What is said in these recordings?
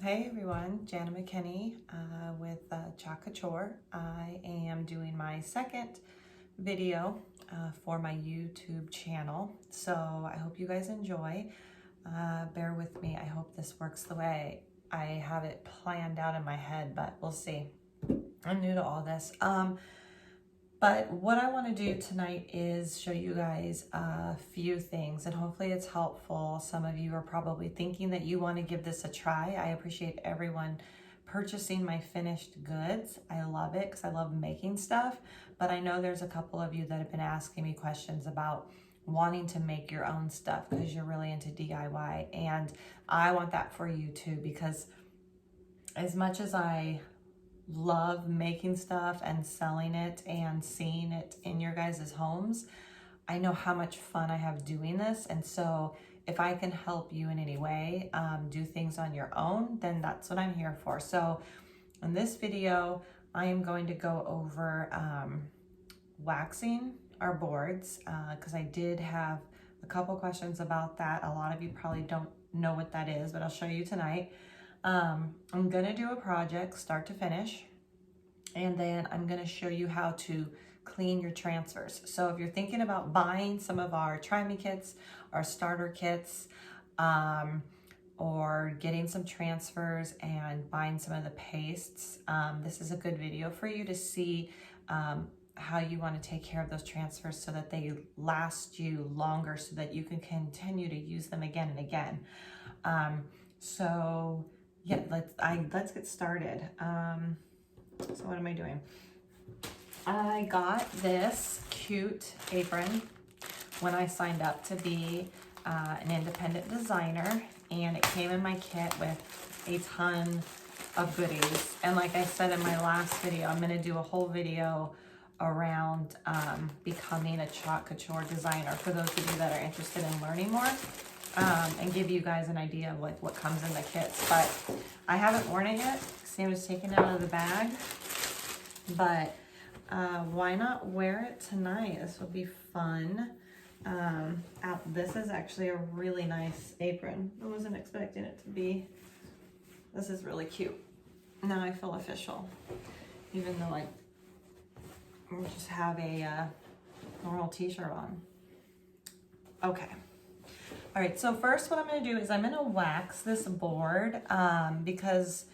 Hey everyone, Jana McKinney with Chocolature. I am doing my second video for my YouTube channel, so I hope you guys enjoy. Bear with me, I hope this works the way I have it planned out in my head, but we'll see. I'm new to all this. But what I want to do tonight is show you guys a few things, and hopefully it's helpful. Some of you are probably thinking that you want to give this a try. I appreciate everyone purchasing my finished goods. I love it because I love making stuff, but I know there's a couple of you that have been asking me questions about wanting to make your own stuff because you're really into DIY, and I want that for you too, because as much as I love making stuff and selling it and seeing it in your guys' homes, I know how much fun I have doing this. And so if I can help you in any way do things on your own, then that's what I'm here for. So in this video, I am going to go over waxing our boards because I did have a couple questions about that. A lot of you probably don't know what that is, but I'll show you tonight. I'm gonna do a project start to finish, and then I'm gonna show you how to clean your transfers. So if you're thinking about buying some of our Try Me kits, our starter kits, or getting some transfers and buying some of the pastes, this is a good video for you to see how you want to take care of those transfers so that they last you longer, so that you can continue to use them again and again. So yeah, let's get started. So what am I doing? I got this cute apron when I signed up to be an independent designer, and it came in my kit with a ton of goodies. And like I said in my last video, I'm gonna do a whole video around becoming a chalk couture designer for those of you that are interested in learning more. And give you guys an idea of like what comes in the kits. But I haven't worn it yet. Sam was taking it out of the bag. But why not wear it tonight? This will be fun. This is actually a really nice apron. I wasn't expecting it to be. This is really cute. Now I feel official, even though I just have a normal t-shirt on. Okay. All right, so first what I'm gonna do is I'm gonna wax this board because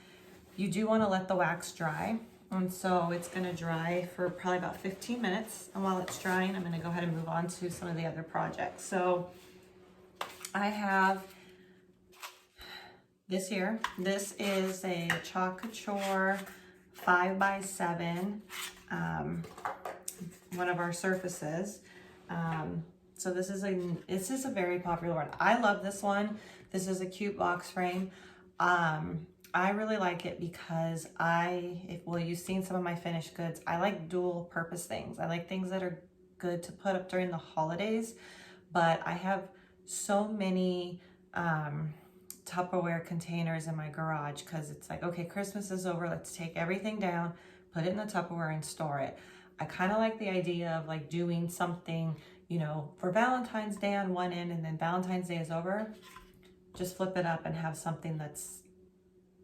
you do wanna let the wax dry. And so it's gonna dry for probably about 15 minutes. And while it's drying, I'm gonna go ahead and move on to some of the other projects. So I have this here. This is a Chocolature 5x7, one of our surfaces. So this is a very popular one. I love this one. This is a cute box frame. I really like it because you've seen some of my finished goods. I like dual purpose things. I like things that are good to put up during the holidays, but I have so many Tupperware containers in my garage because it's like, okay, Christmas is over. Let's take everything down, put it in the Tupperware and store it. I kind of like the idea of like doing something, you know, for Valentine's Day on one end, and then Valentine's Day is over, just flip it up and have something that's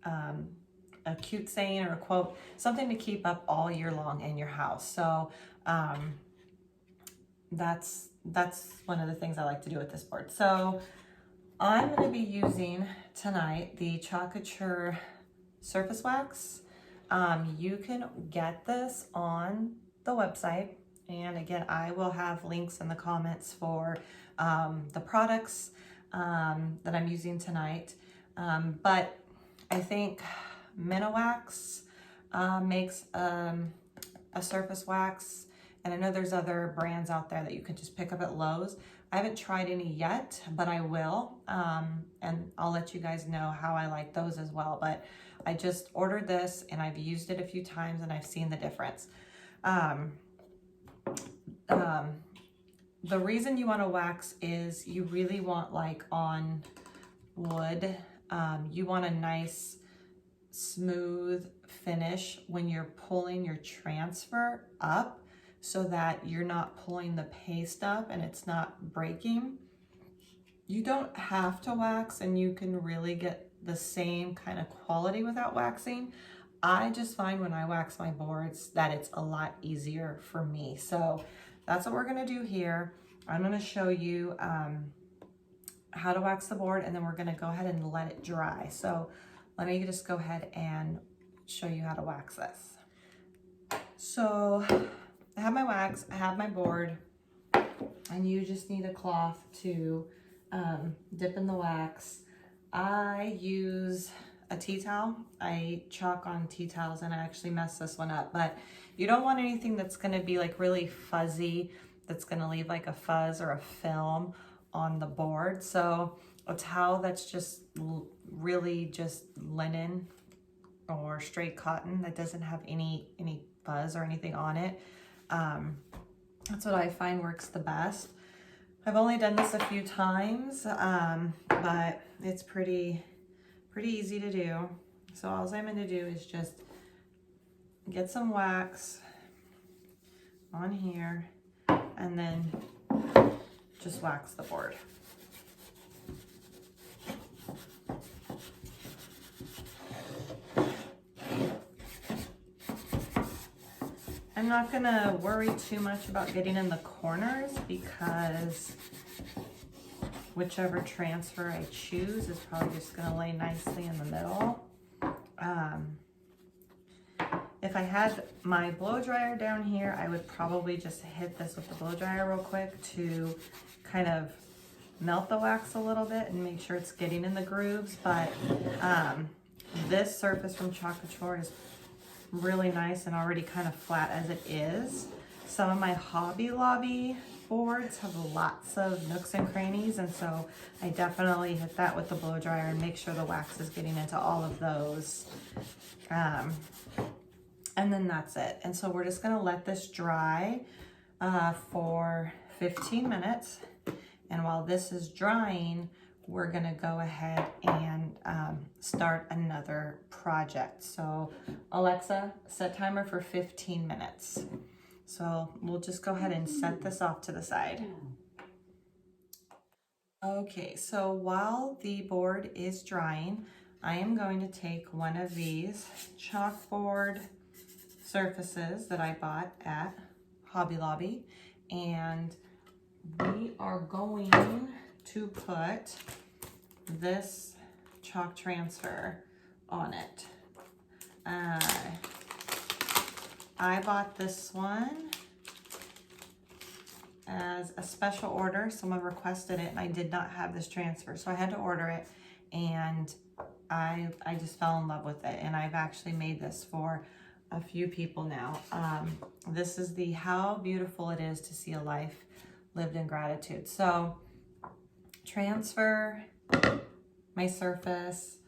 a cute saying or a quote, something to keep up all year long in your house. So that's one of the things I like to do with this board. So I'm going to be using tonight the Chocolature Surface Wax. You can get this on the website. And again, I will have links in the comments for the products that I'm using tonight. But I think Wax makes a surface wax. And I know there's other brands out there that you can just pick up at Lowe's. I haven't tried any yet, but I will. And I'll let you guys know how I like those as well. But I just ordered this and I've used it a few times and I've seen the difference. The reason you want to wax is you really want, like on wood, you want a nice smooth finish when you're pulling your transfer up, so that you're not pulling the paste up and it's not breaking. You don't have to wax, and you can really get the same kind of quality without waxing. I just find when I wax my boards that it's a lot easier for me. So that's what we're gonna do here. I'm gonna show you how to wax the board, and then we're gonna go ahead and let it dry. So let me just go ahead and show you how to wax this. So I have my wax, I have my board, and you just need a cloth to dip in the wax. I use a tea towel. I chalk on tea towels, and I actually messed this one up, but you don't want anything that's gonna be like really fuzzy, that's gonna leave like a fuzz or a film on the board. So a towel that's just really just linen or straight cotton that doesn't have any fuzz or anything on it. That's what I find works the best. I've only done this a few times, but it's pretty easy to do. So all I'm gonna do is just get some wax on here and then just wax the board. I'm not gonna worry too much about getting in the corners because whichever transfer I choose is probably just gonna lay nicely in the middle. If I had my blow dryer down here, I would probably just hit this with the blow dryer real quick to kind of melt the wax a little bit and make sure it's getting in the grooves. But this surface from Chocolature is really nice and already kind of flat as it is. Some of my Hobby Lobby boards have lots of nooks and crannies, and so I definitely hit that with the blow dryer and make sure the wax is getting into all of those. And then that's it. And so we're just gonna let this dry for 15 minutes. And while this is drying, we're gonna go ahead and start another project. So Alexa, set timer for 15 minutes. So we'll just go ahead and set this off to the side. Okay, so while the board is drying, I am going to take one of these chalkboard surfaces that I bought at Hobby Lobby, and we are going to put this chalk transfer on it. I bought this one as a special order. Someone requested it and I did not have this transfer, so I had to order it, and I just fell in love with it, and I've actually made this for a few people now. This is the How Beautiful It Is to See a Life Lived in Gratitude. So transfer my surface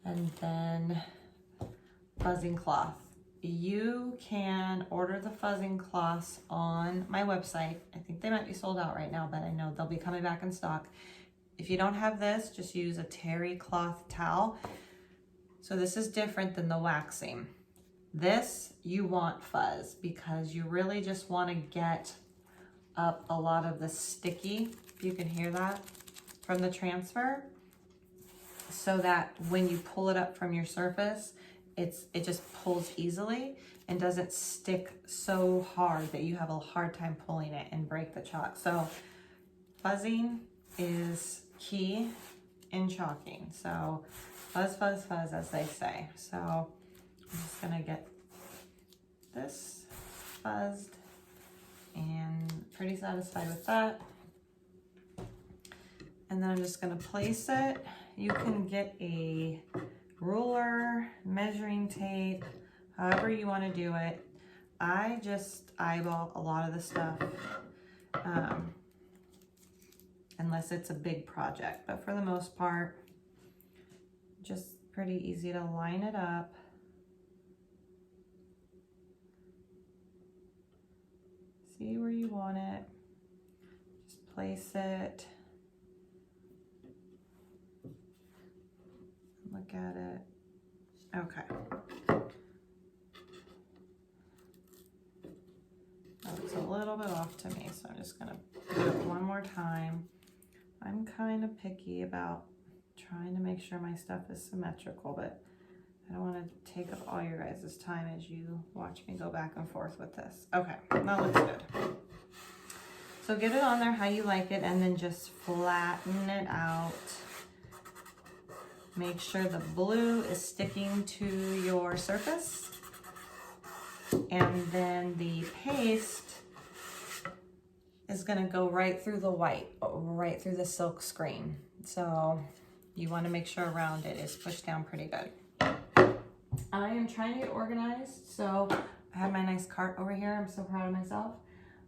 and then fuzzing cloth. You can order the fuzzing cloths on my website. I think they might be sold out right now, but I know they'll be coming back in stock. If you don't have this, just use a terry cloth towel. So this is different than the waxing. This, you want fuzz because you really just want to get up a lot of the sticky, if you can hear that, from the transfer, so that when you pull it up from your surface, it just pulls easily and doesn't stick so hard that you have a hard time pulling it and break the chalk. So fuzzing is key in chalking. So fuzz, fuzz, fuzz, as they say. So I'm just gonna get this fuzzed and pretty satisfied with that. And then I'm just gonna place it. You can get a ruler, measuring tape, however you wanna do it. I just eyeball a lot of the stuff, unless it's a big project. But for the most part, just pretty easy to line it up. See where you want it, just place it, look at it. Okay. Oh, it's a little bit off to me, so I'm just gonna do it one more time. I'm kind of picky about trying to make sure my stuff is symmetrical, but I don't want to take up all your guys' time as you watch me go back and forth with this. Okay, that looks good. So get it on there how you like it, and then just flatten it out. Make sure the blue is sticking to your surface, and then the paste is going to go right through the white, right through the silk screen. So you want to make sure around it is pushed down pretty good. I am trying to get organized, so I have my nice cart over here. I'm so proud of myself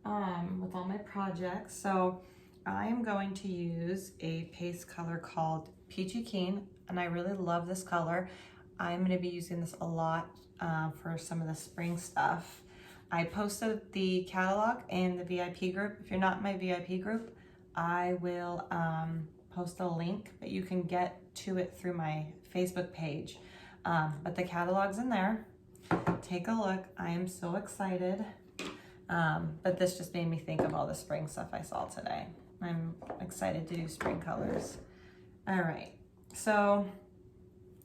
with all my projects. So I am going to use a paste color called Peachy Keen, and I really love this color. I'm going to be using this a lot for some of the spring stuff. I posted the catalog in the VIP group. If you're not in my VIP group, I will post a link, but you can get to it through my Facebook page. But the catalog's in there. Take a look. I am so excited. But this just made me think of all the spring stuff I saw today. I'm excited to do spring colors. All right, so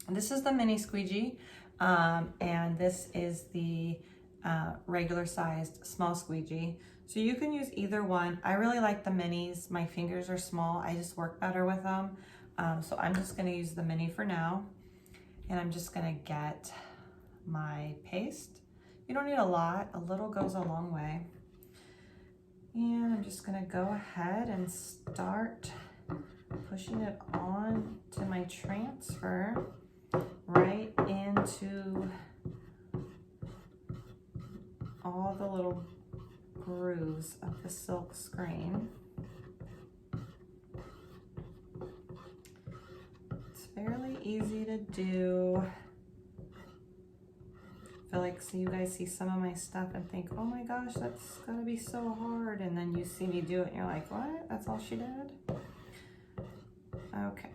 this is the mini squeegee, and this is the regular sized small squeegee. So you can use either one. I really like the minis. My fingers are small. I just work better with them. So I'm just gonna use the mini for now. And I'm just gonna get my paste. You don't need a lot. A little goes a long way. And I'm just gonna go ahead and start pushing it on to my transfer right into all the little grooves of the silk screen. It's fairly easy to do. I feel like, so you guys see some of my stuff and think, oh my gosh, that's gotta be so hard. And then you see me do it and you're like, what? That's all she did? Okay.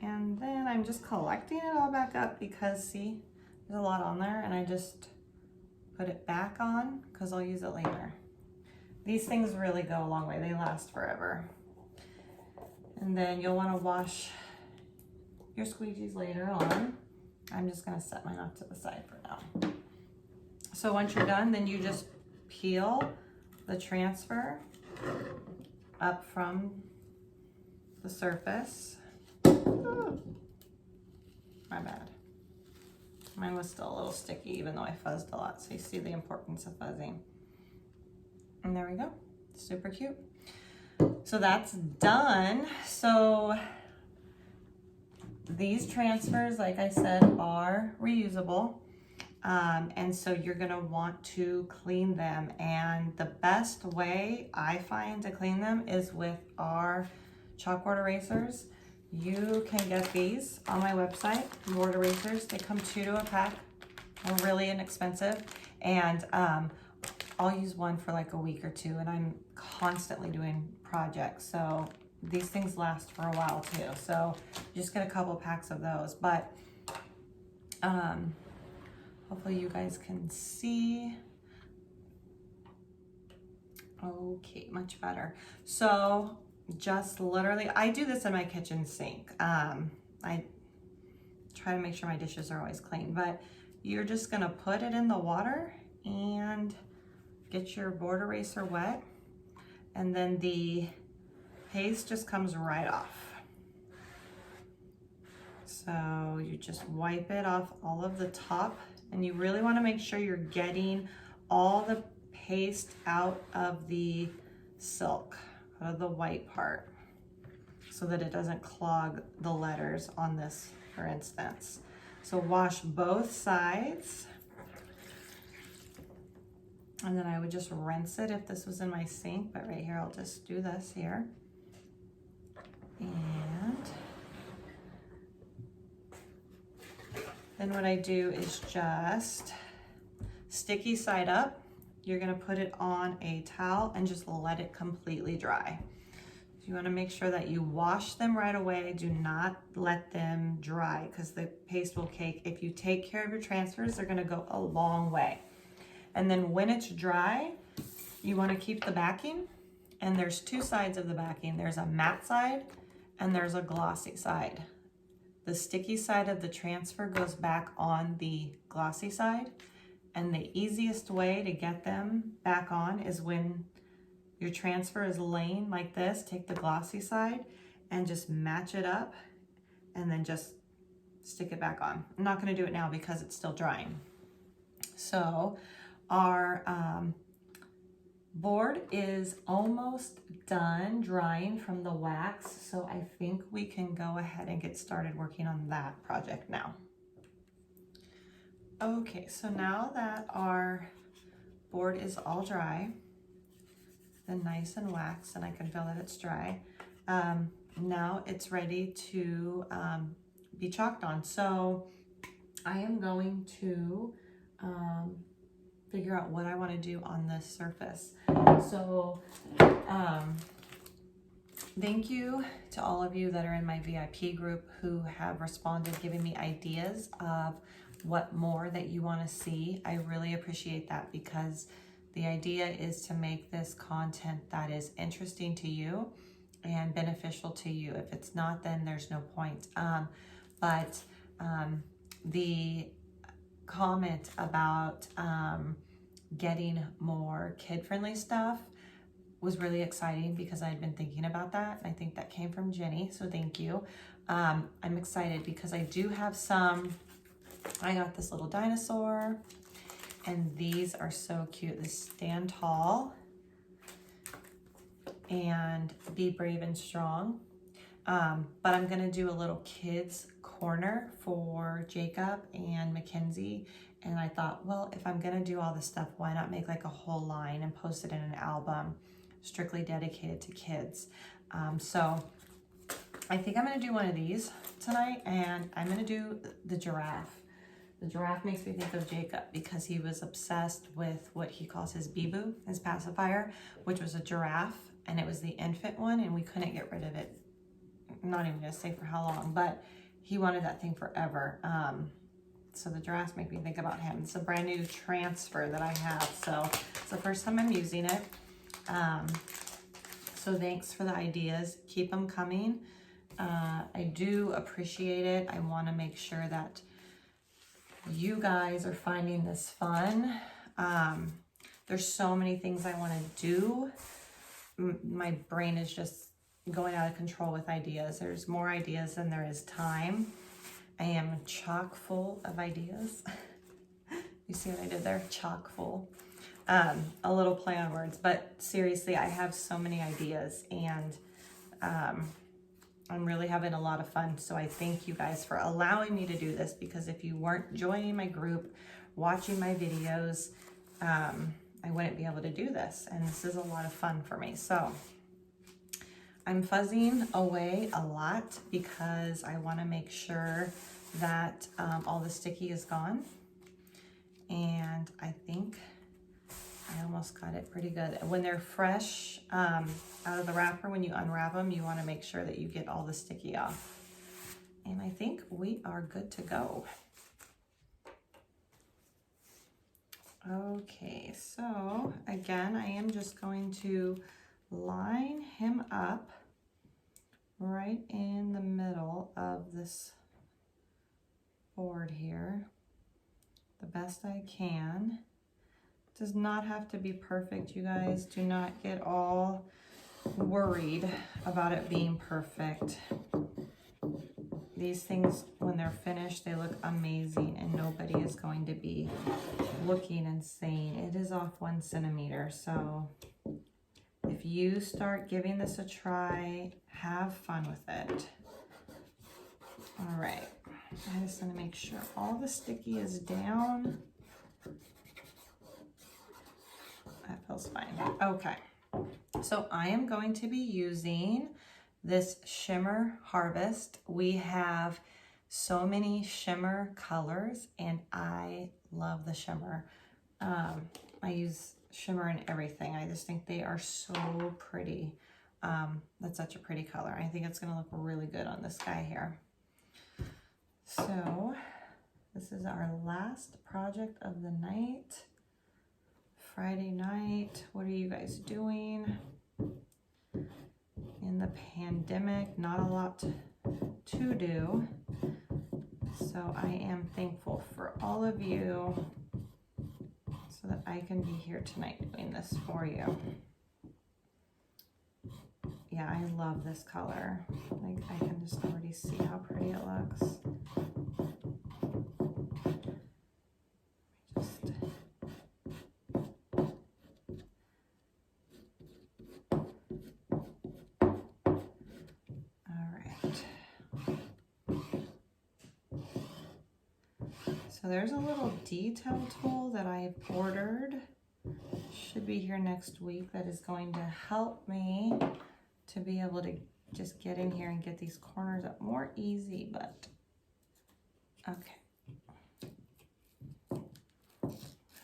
And then I'm just collecting it all back up because see, there's a lot on there, and I just put it back on because I'll use it later. These things really go a long way. They last forever. And then you'll want to wash your squeegees later on. I'm just going to set mine off to the side for now. So once you're done, then you just peel the transfer up from the surface. Oh, my bad. Mine was still a little sticky even though I fuzzed a lot. So you see the importance of fuzzing. And there we go. Super cute. So that's done. So these transfers, like I said, are reusable. And so you're gonna want to clean them. And the best way I find to clean them is with our chalkboard erasers. You can get these on my website, board erasers. They come 2 to a pack. They're really inexpensive. And I'll use one for like a week or 2, and I'm constantly doing projects. So these things last for a while too. So just get a couple packs of those. But hopefully you guys can see. Okay, much better. So just literally, I do this in my kitchen sink. I try to make sure my dishes are always clean, but you're just gonna put it in the water and get your board eraser wet, and then the paste just comes right off. So you just wipe it off all of the top, and you really want to make sure you're getting all the paste out of the silk, out of the white part, so that it doesn't clog the letters on this, for instance. So wash both sides, and then I would just rinse it if this was in my sink, but right here I'll just do this here. And then what I do is just sticky side up. You're gonna put it on a towel and just let it completely dry. So you wanna make sure that you wash them right away. Do not let them dry because the paste will cake. If you take care of your transfers, they're gonna go a long way. And then when it's dry, you wanna keep the backing And there's two sides of the backing. There's a matte side and there's a glossy side. The sticky side of the transfer goes back on the glossy side. And the easiest way to get them back on is when your transfer is laying like this, take the glossy side and just match it up and then just stick it back on. I'm not gonna do it now because it's still drying. So our board is almost done drying from the wax. So I think we can go ahead and get started working on that project now. Okay, so now that our board is all dry, and nice and waxed, and I can feel that it's dry, now it's ready to be chalked on. So I am going to figure out what I want to do on this surface. So thank you to all of you that are in my VIP group who have responded, giving me ideas of what more that you want to see. I really appreciate that, because the idea is to make this content that is interesting to you and beneficial to you. If it's not, then there's no point. But the comment about getting more kid-friendly stuff was really exciting, because I'd been thinking about that. I think that came from Jenny, so thank you. I'm excited because I do have some. I got this little dinosaur, and these are so cute. This Stand Tall and Be Brave and Strong. But I'm gonna do a little kids corner for Jacob and Mackenzie. And I thought, well, if I'm gonna do all this stuff, why not make like a whole line and post it in an album strictly dedicated to kids? So I think I'm gonna do one of these tonight, and I'm gonna do the giraffe. The giraffe makes me think of Jacob, because he was obsessed with what he calls his Bibu, his pacifier, which was a giraffe, and it was the infant one, and we couldn't get rid of it. I'm not even gonna say for how long, but he wanted that thing forever. So the giraffes make me think about him. It's a brand new transfer that I have, so it's the first time I'm using it. So thanks for the ideas. Keep them coming. I do appreciate it. I want to make sure that you guys are finding this fun. There's so many things I want to do. My brain is just going out of control with ideas. There's more ideas than there is time. I am chock full of ideas. You see what I did there? Chock full. A little play on words, but seriously, I have so many ideas, and I'm really having a lot of fun. So I thank you guys for allowing me to do this, because if you weren't joining my group, watching my videos, I wouldn't be able to do this. And this is a lot of fun for me. So I'm fuzzing away a lot because I want to make sure that all the sticky is gone. And I think I almost got it pretty good. When they're fresh out of the wrapper, when you unwrap them, you want to make sure that you get all the sticky off. And I think we are good to go. Okay, so again, I am just going to line him up right in the middle of this board here the best I can. Does not have to be perfect, you guys. Do not get all worried about it being perfect. These things, when they're finished, they look amazing, and nobody is going to be looking and saying it is off 1 centimeter. So if you start giving this a try, have fun with it. All right, I just want to make sure all the sticky is down. That feels fine. Okay, so I am going to be using this Shimmer Harvest. We have so many shimmer colors, and I love the shimmer. I use shimmer in everything. I just think they are so pretty. That's such a pretty color. I think it's gonna look really good on this guy here. So this is our last project of the night. Friday night, what are you guys doing? in the pandemic, not a lot to do. So I am thankful for all of you so that I can be here tonight doing this for you. Yeah, I love this color. Like, I can just already see how pretty it looks. So there's a little detail tool that I've ordered. Should be here next week, that is going to help me to be able to just get in here and get these corners up more easy, but okay.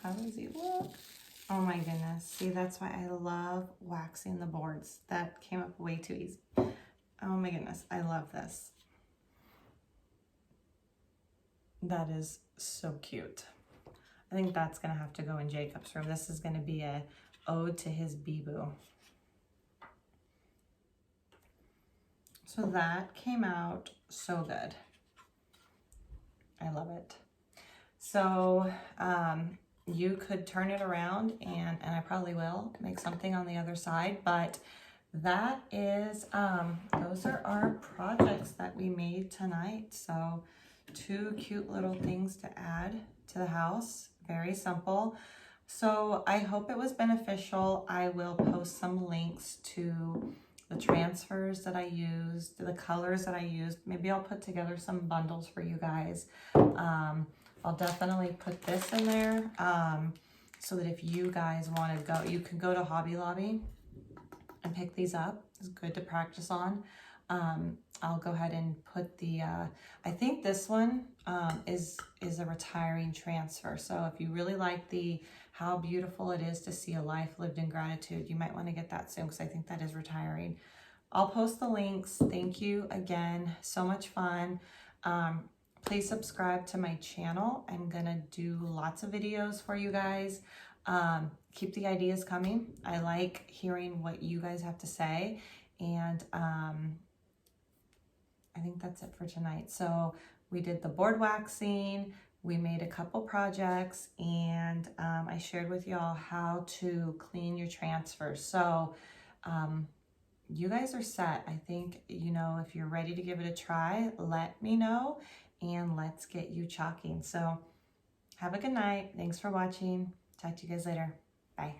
How does he look? Oh my goodness. See, that's why I love waxing the boards. That came up way too easy. Oh my goodness, I love this. That is so cute. I think that's gonna have to go in Jacob's room. This is gonna be a ode to his bee-boo. So that came out so good. I love it. So you could turn it around, and I probably will make something on the other side, but that is, those are our projects that we made tonight. So 2 cute little things to add to the house, very simple. So I hope it was beneficial. I will post some links to the transfers that I used, the colors that I used. Maybe I'll put together some bundles for you guys. I'll definitely put this in there so that if you guys want to go, you can go to Hobby Lobby and pick these up. It's good to practice on. I'll go ahead and put the, I think this one is a retiring transfer. So if you really like how beautiful it is to see a life lived in gratitude, you might want to get that soon, because I think that is retiring. I'll post the links. Thank you again. So much fun. Please subscribe to my channel. I'm gonna do lots of videos for you guys. Keep the ideas coming. I like hearing what you guys have to say. And I think that's it for tonight. So we did the board waxing, we made a couple projects, and I shared with y'all how to clean your transfers. So you guys are set. I think, you know, if you're ready to give it a try, let me know, and let's get you chalking. So have a good night. Thanks for watching. Talk to you guys later. Bye.